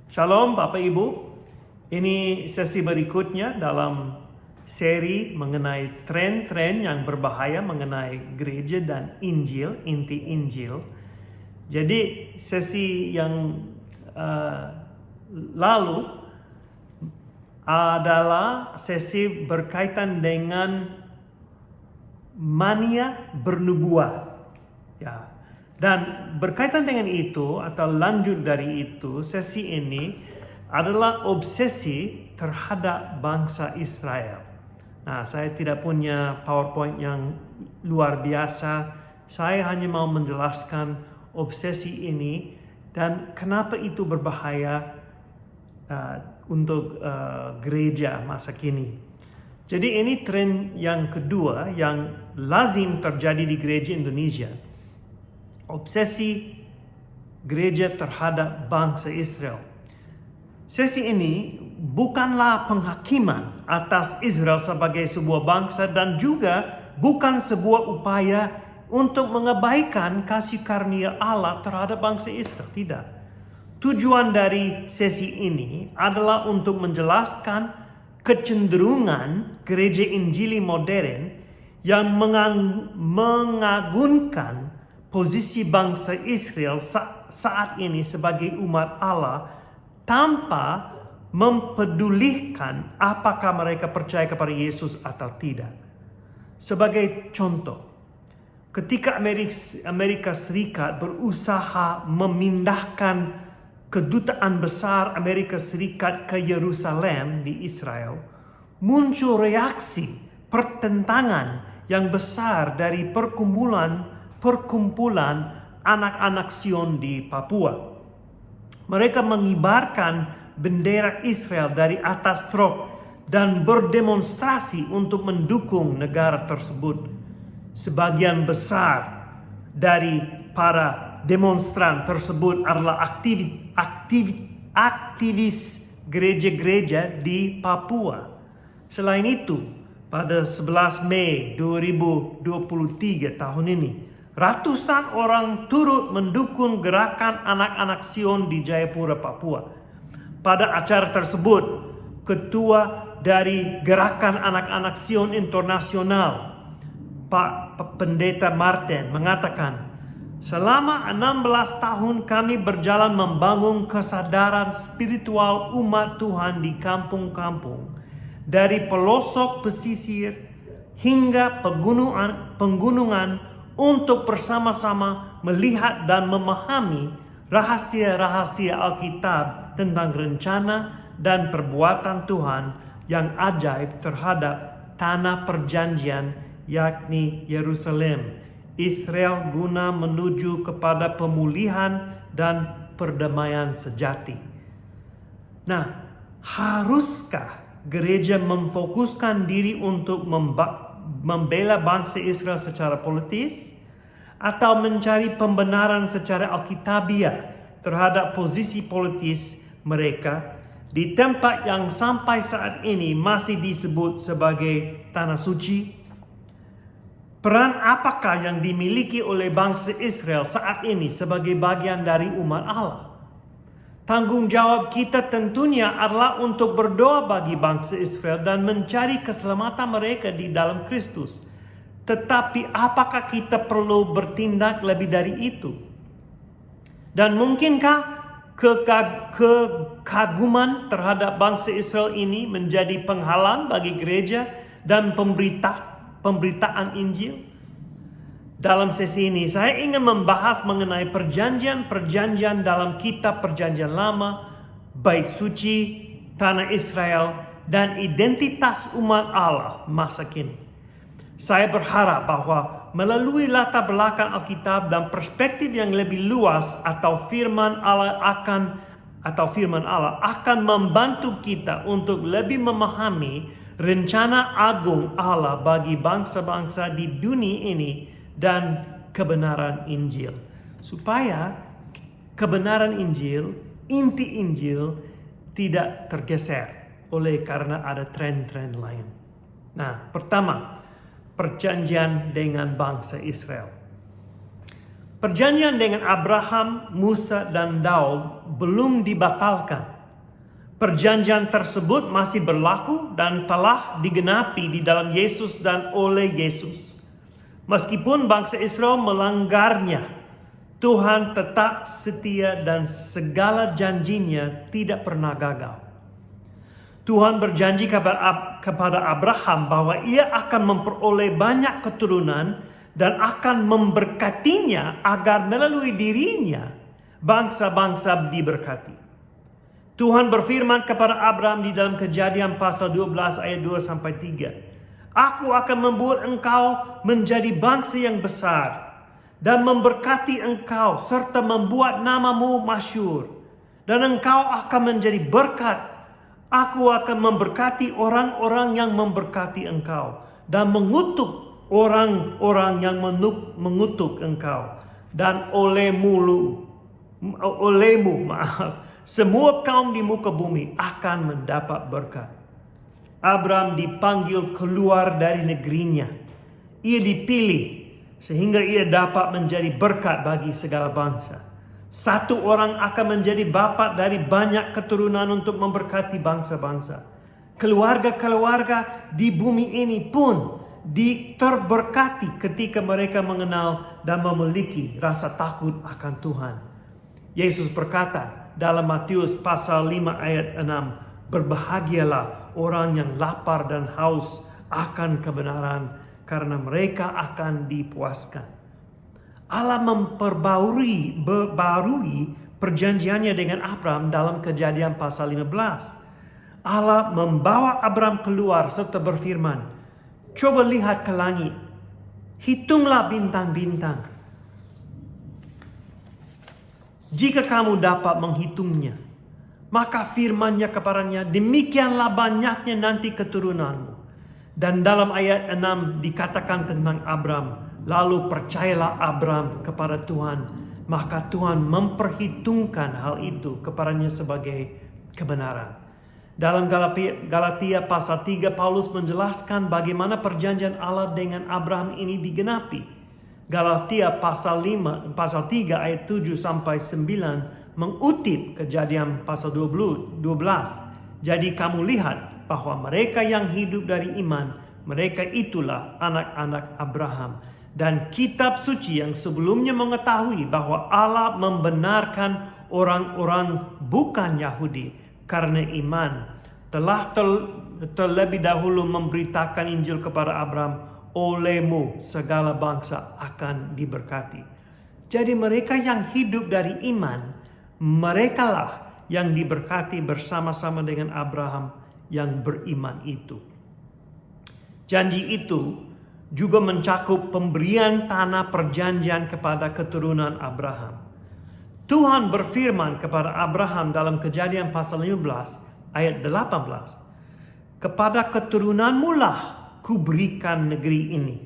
Shalom Bapak Ibu, ini sesi berikutnya dalam seri mengenai tren-tren yang berbahaya mengenai gereja dan Injil, inti Injil. Jadi sesi yang lalu adalah sesi berkaitan dengan mania bernubuat. Ya. Dan berkaitan dengan itu atau lanjut dari itu, sesi ini adalah obsesi terhadap bangsa Israel. Nah, saya tidak punya PowerPoint yang luar biasa. Saya hanya mau menjelaskan obsesi ini dan kenapa itu berbahaya untuk gereja masa kini. Jadi ini tren yang kedua yang lazim terjadi di gereja Indonesia. Obsesi gereja terhadap bangsa Israel. Sesi ini bukanlah penghakiman atas Israel sebagai sebuah bangsa dan juga bukan sebuah upaya untuk mengabaikan kasih karunia Allah terhadap bangsa Israel. Tidak. Tujuan dari sesi ini adalah untuk menjelaskan kecenderungan gereja Injili modern yang mengagungkan posisi bangsa Israel saat ini sebagai umat Allah tanpa mempedulikan apakah mereka percaya kepada Yesus atau tidak. Sebagai contoh, ketika Amerika Serikat berusaha memindahkan kedutaan besar Amerika Serikat ke Yerusalem di Israel, muncul reaksi pertentangan yang besar dari perkumpulan anak-anak Sion di Papua. Mereka mengibarkan bendera Israel dari atas truk dan berdemonstrasi untuk mendukung negara tersebut. Sebagian besar dari para demonstran tersebut adalah aktivis gereja-gereja di Papua. Selain itu, pada 11 Mei 2023 tahun ini, ratusan orang turut mendukung gerakan anak-anak Sion di Jayapura, Papua. Pada acara tersebut, ketua dari gerakan anak-anak Sion internasional, Pak Pendeta Martin, mengatakan, selama 16 tahun kami berjalan membangun kesadaran spiritual umat Tuhan di kampung-kampung, dari pelosok pesisir hingga pegunungan untuk bersama-sama melihat dan memahami rahasia-rahasia Alkitab tentang rencana dan perbuatan Tuhan yang ajaib terhadap tanah perjanjian, yakni Yerusalem, Israel, guna menuju kepada pemulihan dan perdamaian sejati. Nah, haruskah gereja memfokuskan diri untuk membela bangsa Israel secara politis atau mencari pembenaran secara alkitabiah terhadap posisi politis mereka di tempat yang sampai saat ini masih disebut sebagai tanah suci? Peran apakah yang dimiliki oleh bangsa Israel saat ini sebagai bagian dari umat Allah? Tanggung jawab kita tentunya adalah untuk berdoa bagi bangsa Israel dan mencari keselamatan mereka di dalam Kristus. Tetapi apakah kita perlu bertindak lebih dari itu? Dan mungkinkah kekaguman terhadap bangsa Israel ini menjadi penghalang bagi gereja dan pemberitaan Injil? Dalam sesi ini saya ingin membahas mengenai perjanjian-perjanjian dalam kitab perjanjian lama, bait suci, tanah Israel, dan identitas umat Allah masa kini. Saya berharap bahwa melalui latar belakang Alkitab dan perspektif yang lebih luas atau firman Allah akan membantu kita untuk lebih memahami rencana agung Allah bagi bangsa-bangsa di dunia ini dan kebenaran Injil, supaya kebenaran Injil, inti Injil tidak tergeser oleh karena ada tren-tren lain. Nah, pertama, perjanjian dengan bangsa Israel. Perjanjian dengan Abraham, Musa, dan Daud belum dibatalkan. Perjanjian tersebut masih berlaku dan telah digenapi di dalam Yesus dan oleh Yesus. Meskipun bangsa Israel melanggarnya, Tuhan tetap setia dan segala janjinya tidak pernah gagal. Tuhan berjanji kepada Abraham bahwa ia akan memperoleh banyak keturunan dan akan memberkatinya agar melalui dirinya bangsa-bangsa diberkati. Tuhan berfirman kepada Abraham di dalam Kejadian pasal 12 ayat 2-3. Aku akan membuat engkau menjadi bangsa yang besar dan memberkati engkau serta membuat namamu masyhur. Dan engkau akan menjadi berkat. Aku akan memberkati orang-orang yang memberkati engkau dan mengutuk orang-orang yang mengutuk engkau. Dan olehmu, semua kaum di muka bumi akan mendapat berkat. Abraham dipanggil keluar dari negerinya. Ia dipilih sehingga ia dapat menjadi berkat bagi segala bangsa. Satu orang akan menjadi bapa dari banyak keturunan untuk memberkati bangsa-bangsa. Keluarga-keluarga di bumi ini pun terberkati ketika mereka mengenal dan memiliki rasa takut akan Tuhan. Yesus berkata dalam Matius pasal 5 ayat 6, berbahagialah orang yang lapar dan haus akan kebenaran, karena mereka akan dipuaskan. Allah memperbarui perjanjiannya dengan Abraham dalam Kejadian pasal 15. Allah membawa Abraham keluar serta berfirman, coba lihat ke langit, hitunglah bintang-bintang. Jika kamu dapat menghitungnya, maka firman-Nya kepadanya, demikianlah banyaknya nanti keturunanmu. Dan dalam ayat 6 dikatakan tentang Abraham, lalu percayalah Abraham kepada Tuhan, maka Tuhan memperhitungkan hal itu kepadanya sebagai kebenaran. Dalam Galatia pasal 3, Paulus menjelaskan bagaimana perjanjian Allah dengan Abraham ini digenapi. Galatia pasal 3 ayat 7-9 mengutip Kejadian pasal 12. Jadi kamu lihat bahwa mereka yang hidup dari iman, mereka itulah anak-anak Abraham. Dan kitab suci yang sebelumnya mengetahui bahwa Allah membenarkan orang-orang bukan Yahudi karena iman, telah terlebih dahulu memberitakan Injil kepada Abraham, olehmu segala bangsa akan diberkati. Jadi mereka yang hidup dari iman, merekalah yang diberkati bersama-sama dengan Abraham yang beriman itu. Janji itu juga mencakup pemberian tanah perjanjian kepada keturunan Abraham. Tuhan berfirman kepada Abraham dalam Kejadian pasal 15 ayat 18. Kepada keturunanmu lah kuberikan negeri ini,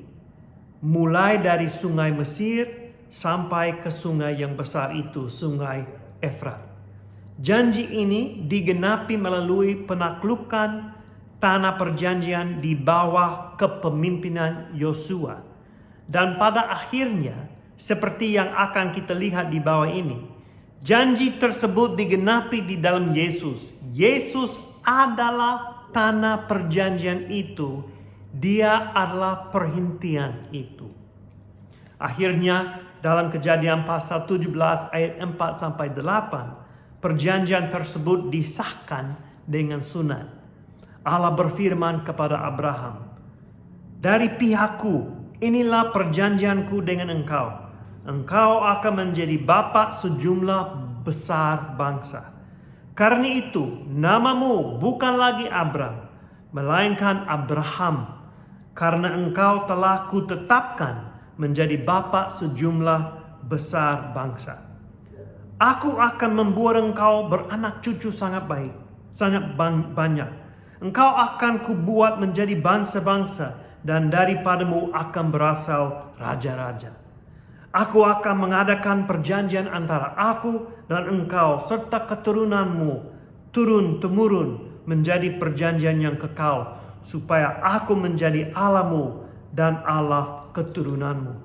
mulai dari sungai Mesir sampai ke sungai yang besar itu, sungai Efrat. Janji ini digenapi melalui penaklukan tanah perjanjian di bawah kepemimpinan Yosua. Dan pada akhirnya, seperti yang akan kita lihat di bawah ini, janji tersebut digenapi di dalam Yesus. Yesus adalah tanah perjanjian itu. Dia adalah perhentian itu. Akhirnya, dalam Kejadian pasal 17 ayat 4-8, perjanjian tersebut disahkan dengan sunat. Allah berfirman kepada Abraham, dari pihakku, inilah perjanjianku dengan engkau. Engkau akan menjadi bapa sejumlah besar bangsa. Karena itu, namamu bukan lagi Abram, melainkan Abraham. Karena engkau telah kutetapkan menjadi bapa sejumlah besar bangsa. Aku akan membuat engkau beranak cucu sangat baik, sangat banyak. Engkau akan kubuat menjadi bangsa-bangsa, dan daripadamu akan berasal raja-raja. Aku akan mengadakan perjanjian antara aku dan engkau serta keturunanmu turun-temurun menjadi perjanjian yang kekal, supaya aku menjadi Allahmu dan Allah keturunanmu.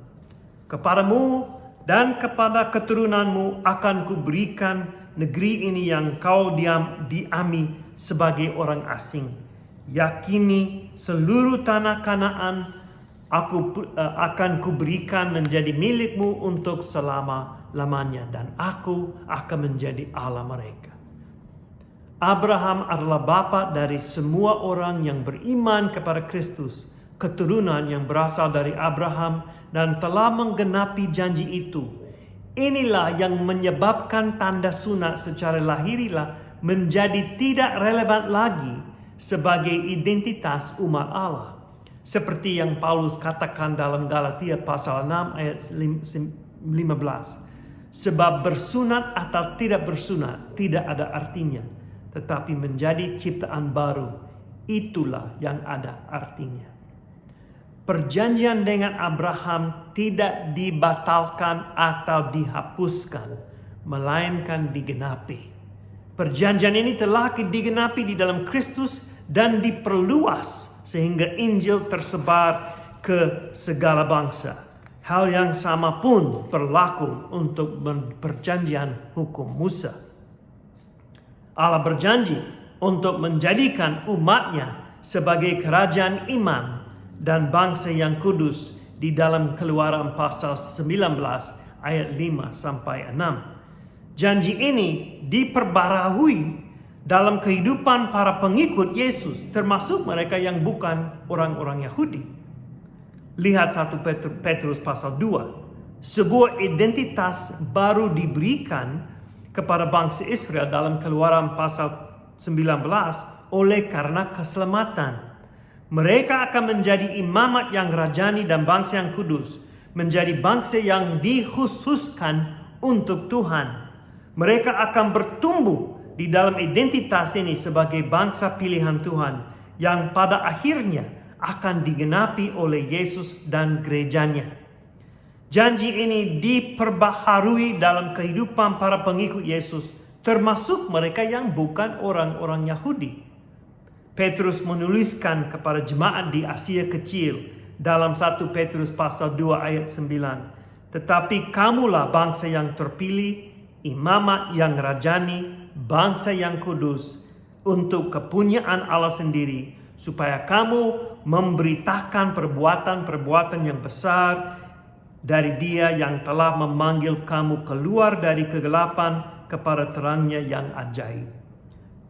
Kepadamu dan kepada keturunanmu akan kuberikan negeri ini yang kau diami sebagai orang asing. Yakini seluruh tanah Kanaan akan kuberikan menjadi milikmu untuk selama-lamanya, dan aku akan menjadi Allah mereka. Abraham adalah bapa dari semua orang yang beriman kepada Kristus, keturunan yang berasal dari Abraham dan telah menggenapi janji itu. Inilah yang menyebabkan tanda sunat secara lahiriah menjadi tidak relevan lagi sebagai identitas umat Allah. Seperti yang Paulus katakan dalam Galatia pasal 6 ayat 15. Sebab bersunat atau tidak bersunat tidak ada artinya, tetapi menjadi ciptaan baru, itulah yang ada artinya. Perjanjian dengan Abraham tidak dibatalkan atau dihapuskan, melainkan digenapi. Perjanjian ini telah digenapi di dalam Kristus dan diperluas sehingga Injil tersebar ke segala bangsa. Hal yang sama pun berlaku untuk perjanjian hukum Musa. Allah berjanji untuk menjadikan umatnya sebagai kerajaan iman dan bangsa yang kudus di dalam Keluaran pasal 19 ayat 5 sampai 6. Janji ini diperbarui dalam kehidupan para pengikut Yesus, termasuk mereka yang bukan orang-orang Yahudi. Lihat 1 Petrus pasal 2. Sebuah identitas baru diberikan kepada bangsa Israel dalam Keluaran pasal 19 oleh karena keselamatan. Mereka akan menjadi imamat yang rajani dan bangsa yang kudus, menjadi bangsa yang dikhususkan untuk Tuhan. Mereka akan bertumbuh di dalam identitas ini sebagai bangsa pilihan Tuhan yang pada akhirnya akan digenapi oleh Yesus dan gerejanya. Janji ini diperbaharui dalam kehidupan para pengikut Yesus, termasuk mereka yang bukan orang-orang Yahudi. Petrus menuliskan kepada jemaat di Asia Kecil dalam 1 Petrus pasal 2 ayat 9. Tetapi kamulah bangsa yang terpilih, imamat yang rajani, bangsa yang kudus, untuk kepunyaan Allah sendiri, supaya kamu memberitakan perbuatan-perbuatan yang besar dari Dia yang telah memanggil kamu keluar dari kegelapan kepada terangnya yang ajaib.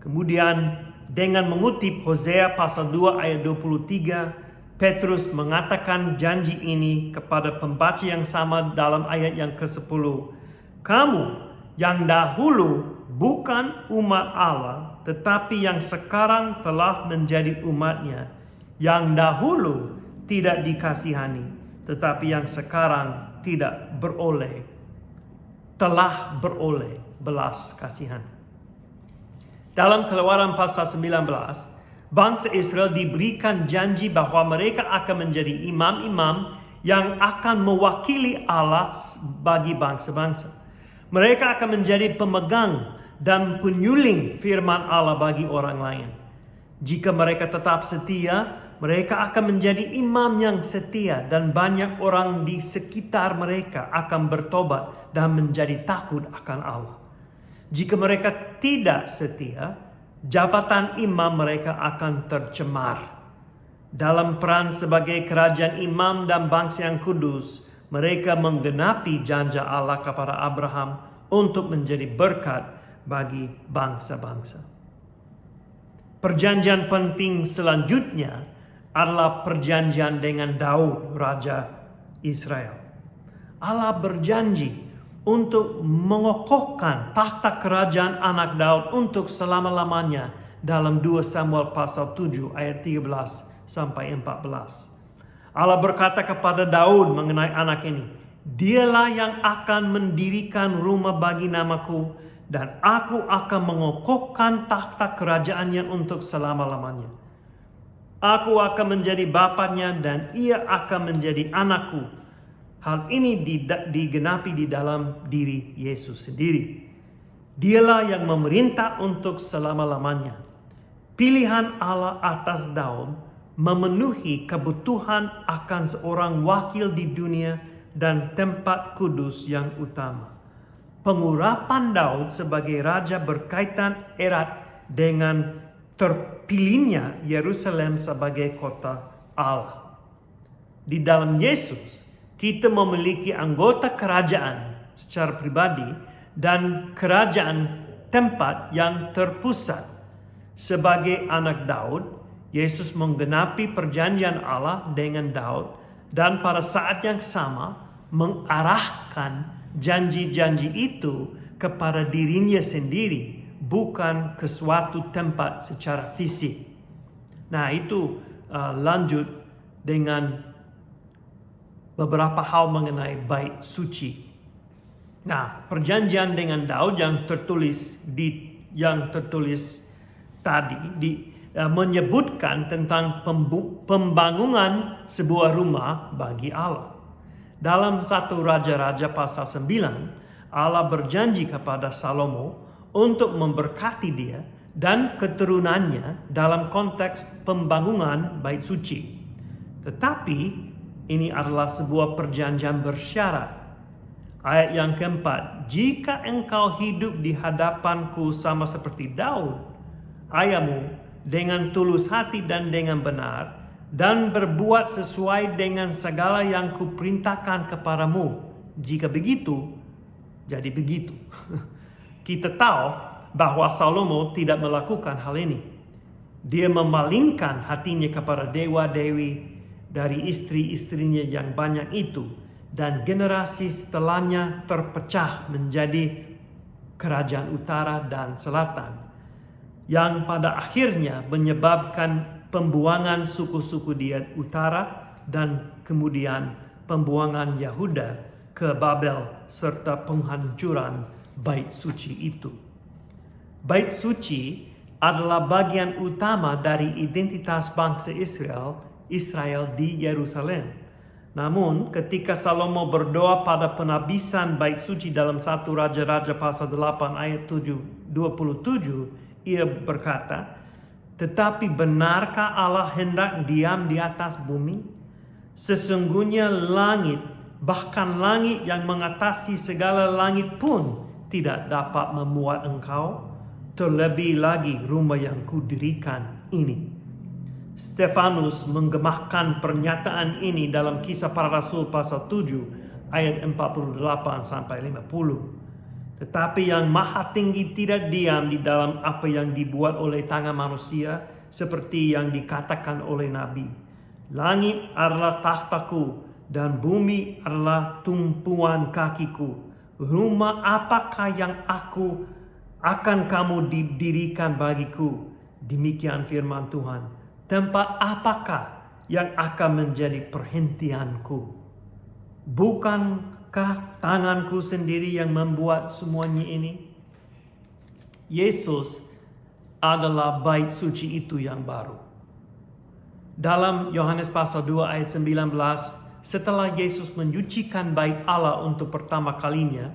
Kemudian dengan mengutip Hosea pasal 2 ayat 23, Petrus mengatakan janji ini kepada pembaca yang sama dalam ayat yang ke-10. Kamu yang dahulu bukan umat Allah, tetapi yang sekarang telah menjadi umatnya. Yang dahulu tidak dikasihani, tetapi yang sekarang telah beroleh belas kasihan. Dalam Keluaran pasal 19, bangsa Israel diberikan janji bahwa mereka akan menjadi imam-imam yang akan mewakili Allah bagi bangsa-bangsa. Mereka akan menjadi pemegang dan penyuling firman Allah bagi orang lain. Jika mereka tetap setia, mereka akan menjadi imam yang setia, dan banyak orang di sekitar mereka akan bertobat dan menjadi takut akan Allah. Jika mereka tidak setia, jabatan imam mereka akan tercemar. Dalam peran sebagai kerajaan imam dan bangsa yang kudus, mereka menggenapi janji Allah kepada Abraham untuk menjadi berkat bagi bangsa-bangsa. Perjanjian penting selanjutnya adalah perjanjian dengan Daud, Raja Israel. Allah berjanji untuk mengokohkan takhta kerajaan anak Daud untuk selama-lamanya dalam 2 Samuel pasal 7 ayat 13 sampai 14. Allah berkata kepada Daud mengenai anak ini, "Dialah yang akan mendirikan rumah bagi namaku, dan aku akan mengokohkan takhta kerajaannya untuk selama-lamanya. Aku akan menjadi bapaknya dan ia akan menjadi anakku." Hal ini digenapi di dalam diri Yesus sendiri. Dialah yang memerintah untuk selama-lamanya. Pilihan Allah atas Daud memenuhi kebutuhan akan seorang wakil di dunia dan tempat kudus yang utama. Pengurapan Daud sebagai raja berkaitan erat dengan terpilihnya Yerusalem sebagai kota Allah. Di dalam Yesus, kita memiliki anggota kerajaan secara pribadi dan kerajaan tempat yang terpusat. Sebagai anak Daud, Yesus menggenapi perjanjian Allah dengan Daud dan pada saat yang sama mengarahkan janji-janji itu kepada dirinya sendiri, bukan ke suatu tempat secara fisik. Nah, itu lanjut dengan beberapa hal mengenai bait suci. Nah, perjanjian dengan Daud yang tertulis tadi menyebutkan tentang pembangunan sebuah rumah bagi Allah. Dalam 1 Raja-Raja pasal 9, Allah berjanji kepada Salomo untuk memberkati dia dan keturunannya dalam konteks pembangunan bait suci. Tetapi ini adalah sebuah perjanjian bersyarat. Ayat yang keempat, jika engkau hidup di hadapanku sama seperti Daud, ayahmu, dengan tulus hati dan dengan benar, dan berbuat sesuai dengan segala yang kuperintahkan kepadamu. Jika begitu, jadi begitu. Kita tahu bahwa Salomo tidak melakukan hal ini. Dia memalingkan hatinya kepada dewa-dewi dari istri-istrinya yang banyak itu, dan generasi setelahnya terpecah menjadi kerajaan utara dan selatan, yang pada akhirnya menyebabkan pembuangan suku-suku di utara dan kemudian pembuangan Yehuda ke Babel serta penghancuran bait suci itu. Bait suci adalah bagian utama dari identitas bangsa Israel di Yerusalem. Namun ketika Salomo berdoa pada penabisan bait suci dalam 1 Raja-Raja pasal 8 ayat 27, ia berkata, tetapi benarkah Allah hendak diam di atas bumi? Sesungguhnya langit, bahkan langit yang mengatasi segala langit pun tidak dapat memuat engkau. Terlebih lagi rumah yang kudirikan ini. Stefanus menggemahkan pernyataan ini dalam Kisah Para Rasul pasal 7 ayat 48 sampai 50. Tetapi yang maha tinggi tidak diam di dalam apa yang dibuat oleh tangan manusia, seperti yang dikatakan oleh Nabi. Langit adalah takhtaku dan bumi adalah tumpuan kakiku. Rumah apakah yang akan kamu didirikan bagiku? Demikian firman Tuhan. Tempat apakah yang akan menjadi perhentianku? Bukankah tanganku sendiri yang membuat semuanya ini? Yesus adalah bait suci itu yang baru. Dalam Yohanes pasal 2 ayat 19, setelah Yesus menyucikan bait Allah untuk pertama kalinya,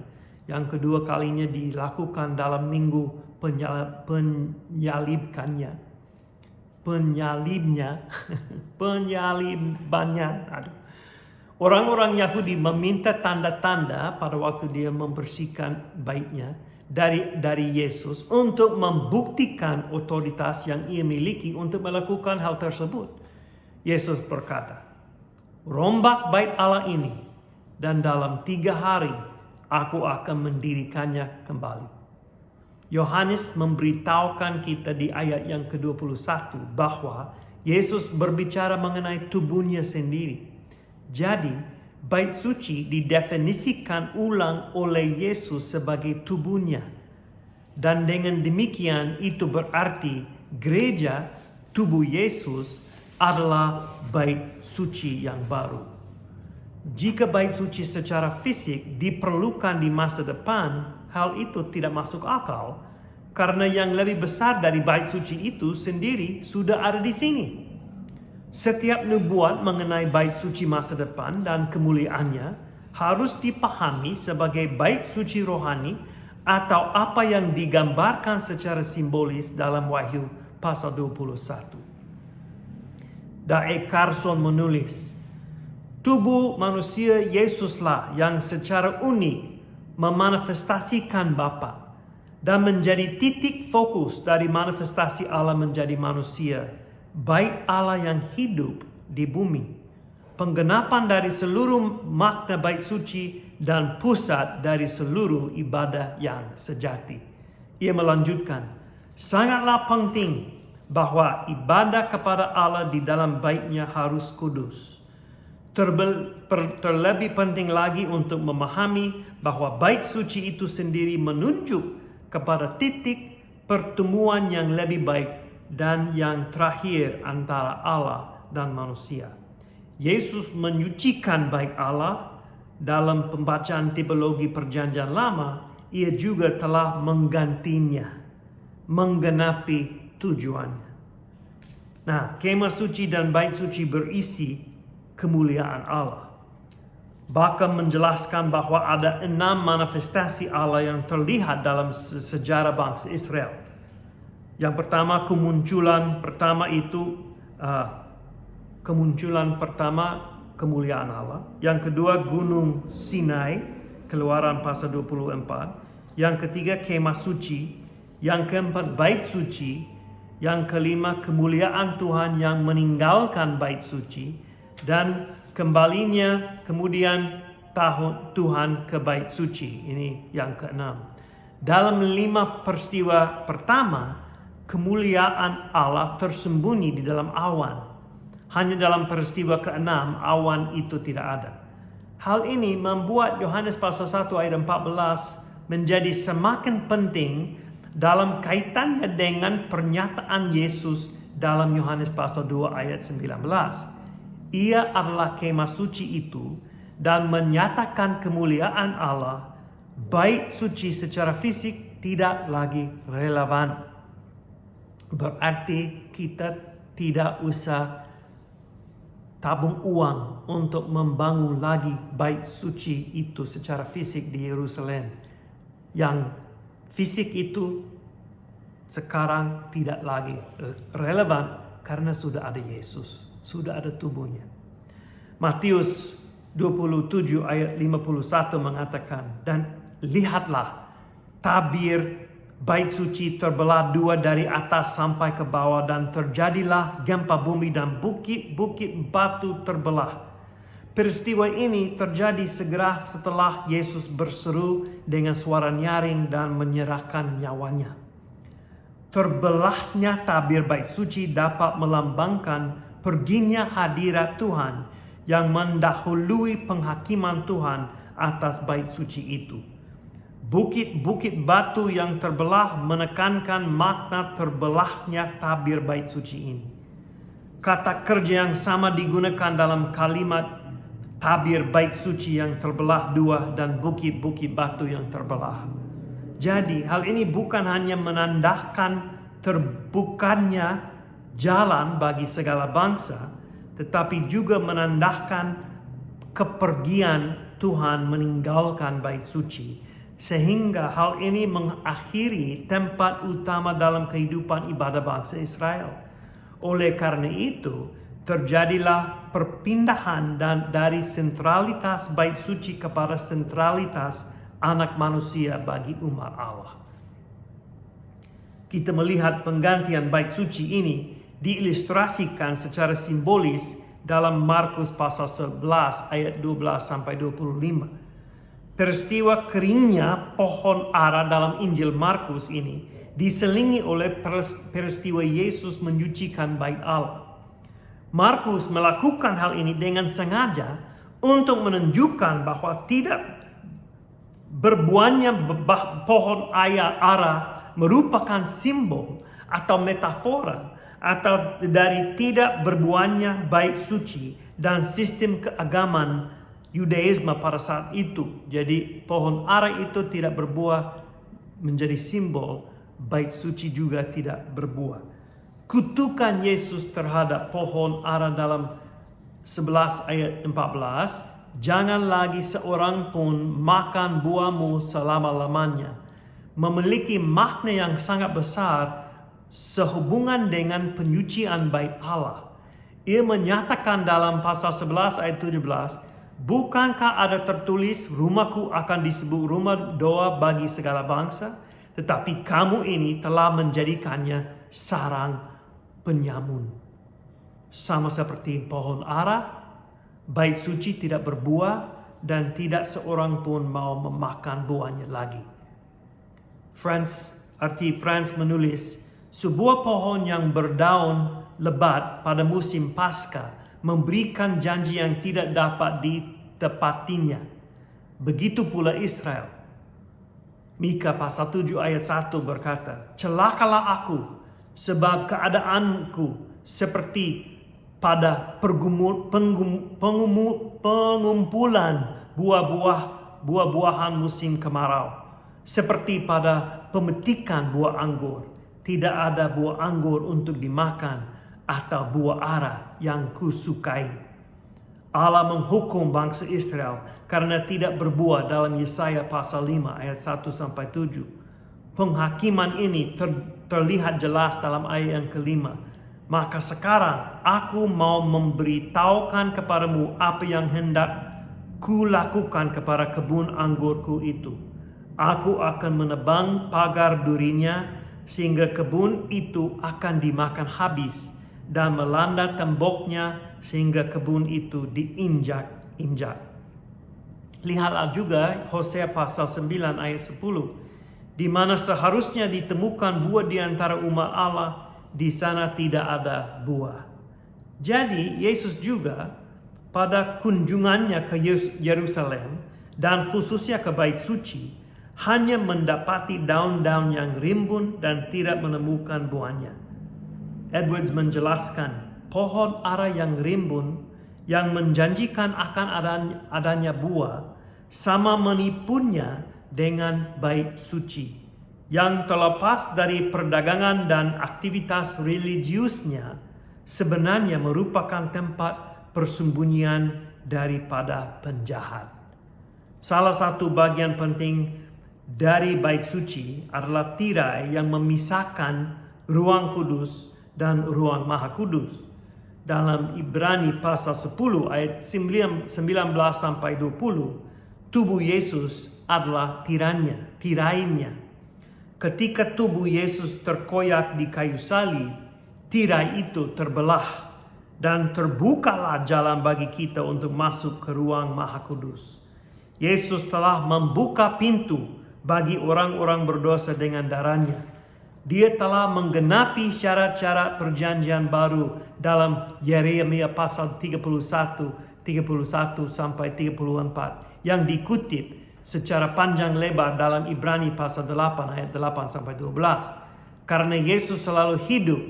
yang kedua kalinya dilakukan dalam minggu penyalibannya. Orang-orang Yahudi meminta tanda-tanda pada waktu dia membersihkan baitnya dari Yesus untuk membuktikan otoritas yang ia miliki untuk melakukan hal tersebut. Yesus berkata, rombak bait Allah ini dan dalam 3 hari aku akan mendirikannya kembali. Yohanes memberitahukan kita di ayat yang ke-21 bahwa Yesus berbicara mengenai tubuhnya sendiri. Jadi, bait suci didefinisikan ulang oleh Yesus sebagai tubuhnya. Dan dengan demikian itu berarti gereja tubuh Yesus adalah bait suci yang baru. Jika bait suci secara fisik diperlukan di masa depan, hal itu tidak masuk akal karena yang lebih besar dari bait suci itu sendiri sudah ada di sini. Setiap nubuat mengenai bait suci masa depan dan kemuliaannya harus dipahami sebagai bait suci rohani atau apa yang digambarkan secara simbolis dalam Wahyu pasal 21. D.A. Carson menulis, Tubuh manusia Yesuslah yang secara unik memanifestasikan Bapa dan menjadi titik fokus dari manifestasi Allah menjadi manusia, baik Allah yang hidup di bumi, penggenapan dari seluruh makna bait suci dan pusat dari seluruh ibadah yang sejati. Ia melanjutkan, sangatlah penting bahwa ibadah kepada Allah di dalam baitnya harus kudus. Terlebih penting lagi untuk memahami bahwa bait suci itu sendiri menunjuk kepada titik pertemuan yang lebih baik dan yang terakhir antara Allah dan manusia. Yesus menyucikan bait Allah. Dalam pembacaan tipologi Perjanjian Lama, ia juga telah menggantinya, menggenapi tujuannya. Nah, kemah suci dan bait suci berisi kemuliaan Allah. Bahkan menjelaskan bahwa ada 6 manifestasi Allah yang terlihat dalam sejarah bangsa Israel. Yang pertama, kemunculan pertama kemuliaan Allah. Yang kedua, Gunung Sinai, Keluaran pasal 24. Yang ketiga, kemah suci. Yang keempat, bait suci. Yang kelima, kemuliaan Tuhan yang meninggalkan bait suci. Dan kembalinya kemudian Tuhan ke bait suci. Ini yang keenam. Dalam 5 peristiwa pertama, kemuliaan Allah tersembunyi di dalam awan. Hanya dalam peristiwa ke-6 awan itu tidak ada. Hal ini membuat Yohanes pasal 1 ayat 14 menjadi semakin penting dalam kaitannya dengan pernyataan Yesus dalam Yohanes pasal 2 ayat 19. Ia adalah kemah suci itu dan menyatakan kemuliaan Allah. Bait suci secara fisik tidak lagi relevan. Berarti kita tidak usah tabung uang untuk membangun lagi bait suci itu secara fisik di Yerusalem. Yang fisik itu sekarang tidak lagi relevan karena sudah ada Yesus, sudah ada tubuhnya. Matius 27 ayat 51 mengatakan, dan lihatlah tabir bait suci terbelah 2 dari atas sampai ke bawah, dan terjadilah gempa bumi dan bukit-bukit batu terbelah. Peristiwa ini terjadi segera setelah Yesus berseru dengan suara nyaring dan menyerahkan nyawanya. Terbelahnya tabir bait suci dapat melambangkan perginya hadirat Tuhan yang mendahului penghakiman Tuhan atas bait suci itu. Bukit-bukit batu yang terbelah menekankan makna terbelahnya tabir bait suci ini. Kata kerja yang sama digunakan dalam kalimat tabir bait suci yang terbelah 2 dan bukit-bukit batu yang terbelah. Jadi hal ini bukan hanya menandakan terbukanya jalan bagi segala bangsa, tetapi juga menandakan kepergian Tuhan meninggalkan bait suci. Sehingga hal ini mengakhiri tempat utama dalam kehidupan ibadah bangsa Israel. Oleh karena itu, terjadilah perpindahan dari sentralitas bait suci kepada sentralitas anak manusia bagi umat Allah. Kita melihat penggantian bait suci ini diilustrasikan secara simbolis dalam Markus pasal 11 ayat 12 sampai 25. Peristiwa keringnya pohon ara dalam Injil Markus ini diselingi oleh peristiwa Yesus menyucikan bait Allah. Markus melakukan hal ini dengan sengaja untuk menunjukkan bahwa tidak berbuahnya pohon ara merupakan simbol atau metafora atau dari tidak berbuahnya bait suci dan sistem keagamaan Yudaisme pada saat itu. Jadi pohon ara itu tidak berbuah menjadi simbol, bait suci juga tidak berbuah. Kutukan Yesus terhadap pohon ara dalam 11 ayat 14, jangan lagi seorang pun makan buahmu selama-lamanya, memiliki makna yang sangat besar sehubungan dengan penyucian bait Allah. Ia menyatakan dalam pasal 11 ayat 17, bukankah ada tertulis, rumahku akan disebut rumah doa bagi segala bangsa, tetapi kamu ini telah menjadikannya sarang penyamun. Sama seperti pohon ara, bait suci tidak berbuah dan tidak seorang pun mau memakan buahnya lagi. Franz menulis, sebuah pohon yang berdaun lebat pada musim Paskah memberikan janji yang tidak dapat ditepatinya. Begitu pula Israel. Mika pasal 7 ayat 1 berkata, celakalah aku sebab keadaanku seperti pada pengumpulan buah-buahan musim kemarau. Seperti pada pemetikan buah anggur. Tidak ada buah anggur untuk dimakan atau buah ara yang kusukai. Allah menghukum bangsa Israel karena tidak berbuah dalam Yesaya pasal 5 ayat 1-7. Penghakiman ini terlihat jelas dalam ayat yang kelima. Maka sekarang aku mau memberitahukan kepadamu apa yang hendak kulakukan kepada kebun anggurku itu. Aku akan menebang pagar durinya sehingga kebun itu akan dimakan habis dan melanda temboknya sehingga kebun itu diinjak-injak. Lihatlah juga Hosea pasal 9 ayat 10, di mana seharusnya ditemukan buah di antara umat Allah, di sana tidak ada buah. Jadi Yesus juga pada kunjungannya ke Yerusalem dan khususnya ke Bait Suci hanya mendapati daun-daun yang rimbun dan tidak menemukan buahnya. Edwards menjelaskan, pohon ara yang rimbun yang menjanjikan akan adanya buah sama menipunya dengan Bait Suci yang terlepas dari perdagangan dan aktivitas religiusnya sebenarnya merupakan tempat persembunyian daripada penjahat. Salah satu bagian penting dari Bait Suci adalah tirai yang memisahkan ruang kudus dan ruang maha kudus. Dalam Ibrani pasal 10 ayat 19-20, tubuh Yesus adalah tirainya. Ketika tubuh Yesus terkoyak di kayu salib, tirai itu terbelah dan terbukalah jalan bagi kita untuk masuk ke ruang maha kudus. Yesus telah membuka pintu bagi orang-orang berdosa dengan darahnya. Dia telah menggenapi syarat-syarat perjanjian baru dalam Yeremia pasal 31 sampai 34 yang dikutip secara panjang lebar dalam Ibrani pasal 8 ayat 8 sampai 12. Karena Yesus selalu hidup,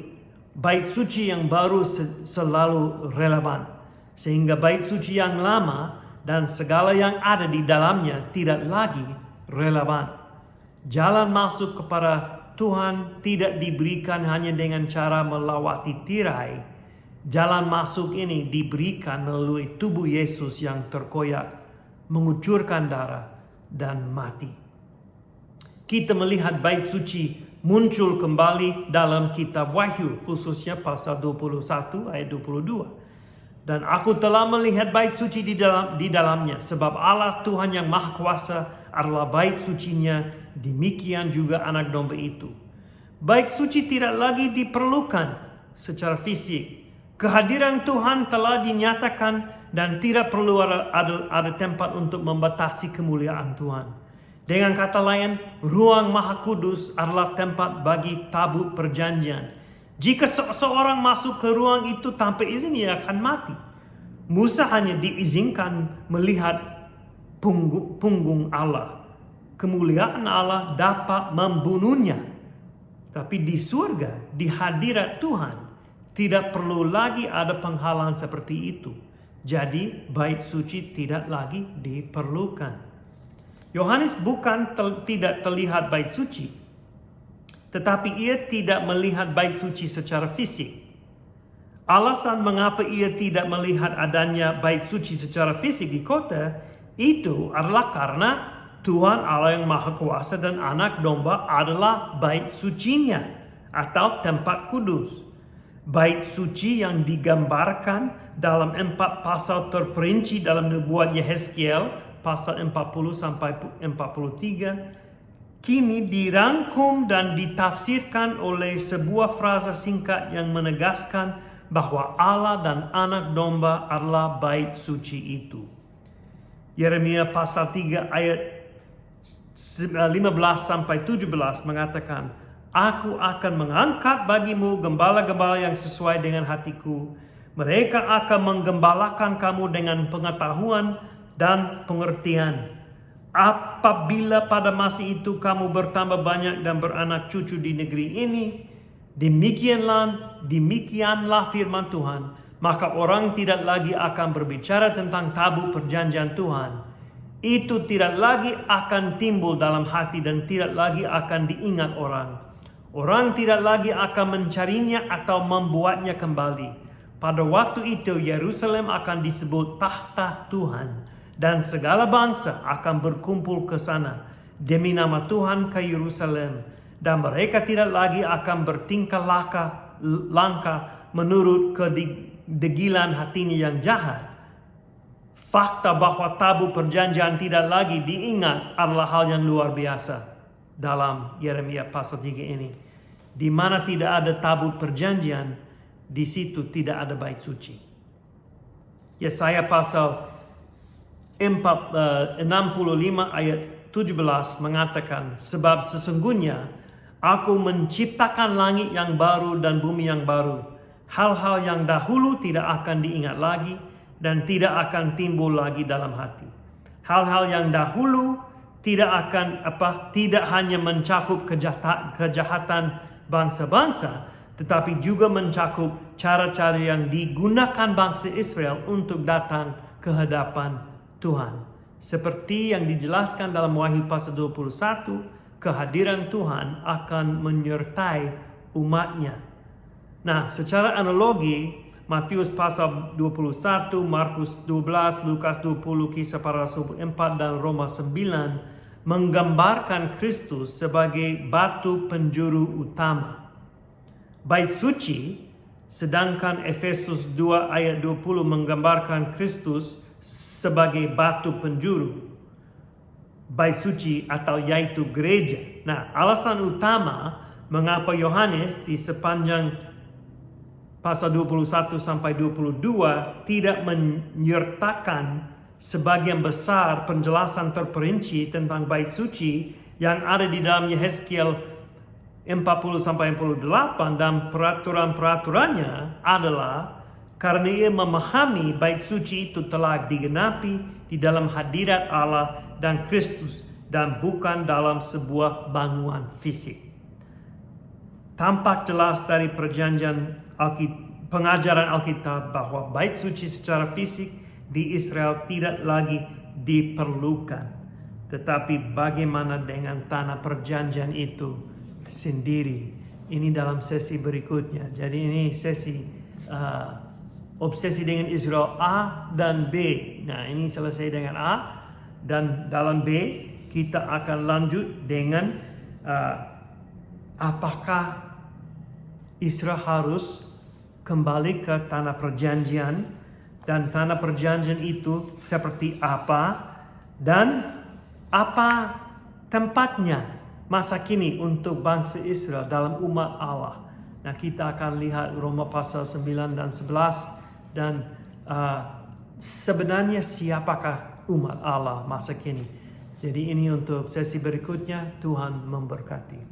Bait Suci yang baru selalu relevan. Sehingga Bait Suci yang lama dan segala yang ada di dalamnya tidak lagi relevan. Jalan masuk kepada Tuhan tidak diberikan hanya dengan cara melewati tirai. Jalan masuk ini diberikan melalui tubuh Yesus yang terkoyak, mengucurkan darah, dan mati. Kita melihat Bait Suci muncul kembali dalam kitab Wahyu, khususnya pasal 21 ayat 22. Dan aku telah melihat Bait Suci di dalamnya, sebab Allah Tuhan yang Maha Kuasa adalah Bait Sucinya, demikian juga Anak Domba itu. Bait Suci tidak lagi diperlukan secara fisik. Kehadiran Tuhan telah dinyatakan dan tidak perlu ada tempat untuk membatasi kemuliaan Tuhan. Dengan kata lain, ruang Maha Kudus adalah tempat bagi tabut perjanjian. Jika seorang masuk ke ruang itu tanpa izin, ia akan mati. Musa hanya diizinkan melihat punggung Allah. Kemuliaan Allah dapat membunuhnya. Tapi di surga, di hadirat Tuhan, tidak perlu lagi ada penghalang seperti itu. Jadi Bait Suci tidak lagi diperlukan. Yohanes bukan tidak terlihat Bait Suci, tetapi ia tidak melihat Bait Suci secara fisik. Alasan mengapa ia tidak melihat adanya Bait Suci secara fisik di kota itu adalah karena Tuhan Allah yang Maha Kuasa dan Anak Domba adalah Bait Sucinya atau tempat kudus. Bait suci yang digambarkan dalam 4 pasal terperinci dalam nubuat Yehezkiel, pasal 40 sampai 43, kini dirangkum dan ditafsirkan oleh sebuah frasa singkat yang menegaskan bahwa Allah dan anak domba adalah bait suci itu. Yeremia pasal 3 ayat 15 sampai 17 mengatakan, Aku akan mengangkat bagimu gembala-gembala yang sesuai dengan hatiku. Mereka akan menggembalakan kamu dengan pengetahuan dan pengertian. Apabila pada masa itu kamu bertambah banyak dan beranak cucu di negeri ini, demikianlah firman Tuhan, maka orang tidak lagi akan berbicara tentang tabut perjanjian Tuhan. Itu tidak lagi akan timbul dalam hati dan tidak lagi akan diingat orang. Orang tidak lagi akan mencarinya atau membuatnya kembali. Pada waktu itu Yerusalem akan disebut tahta Tuhan, dan segala bangsa akan berkumpul ke sana demi nama Tuhan ke Yerusalem, dan mereka tidak lagi akan bertingkah langkah menurut kedegilan hatinya yang jahat. Fakta bahwa tabut perjanjian tidak lagi diingat adalah hal yang luar biasa dalam Yeremia pasal 3 ini. Di mana tidak ada tabut perjanjian, di situ tidak ada bait suci. Yesaya pasal 65 ayat 17 mengatakan, Sebab sesungguhnya aku menciptakan langit yang baru dan bumi yang baru. Hal-hal yang dahulu tidak akan diingat lagi dan tidak akan timbul lagi dalam hati. Hal-hal yang dahulu tidak hanya mencakup kejahatan bangsa-bangsa, tetapi juga mencakup cara-cara yang digunakan bangsa Israel untuk datang ke hadapan Tuhan. Seperti yang dijelaskan dalam Wahyu pasal 21, kehadiran Tuhan akan menyertai umatnya. Nah, secara analogi, Matius pasal 21, Markus 12, Lukas 20, Kisah Para Rasul 4, dan Roma 9 menggambarkan Kristus sebagai batu penjuru utama. Bait suci, sedangkan Efesus 2 ayat 20 menggambarkan Kristus sebagai batu penjuru. Bait suci atau yaitu gereja. Nah, alasan utama mengapa Yohanes di sepanjang pasal 21 sampai 22 tidak menyertakan sebagian besar penjelasan terperinci tentang bait suci yang ada di dalam Yehezkiel 40 sampai 48 dan peraturan-peraturannya adalah karena ia memahami bait suci itu telah digenapi di dalam hadirat Allah dan Kristus dan bukan dalam sebuah bangunan fisik. Tampak jelas dari pengajaran Alkitab bahwa bait suci secara fisik di Israel tidak lagi diperlukan. Tetapi bagaimana dengan tanah perjanjian itu sendiri? Ini dalam sesi berikutnya. Jadi ini sesi obsesi dengan Israel A dan B. Nah, ini selesai dengan A, dan dalam B kita akan lanjut dengan apakah Israel harus kembali ke tanah perjanjian, dan tanah perjanjian itu seperti apa, dan apa tempatnya masa kini untuk bangsa Israel dalam umat Allah. Nah, kita akan lihat Roma pasal 9 dan 11, dan sebenarnya siapakah umat Allah masa kini. Jadi ini untuk sesi berikutnya. Tuhan memberkati.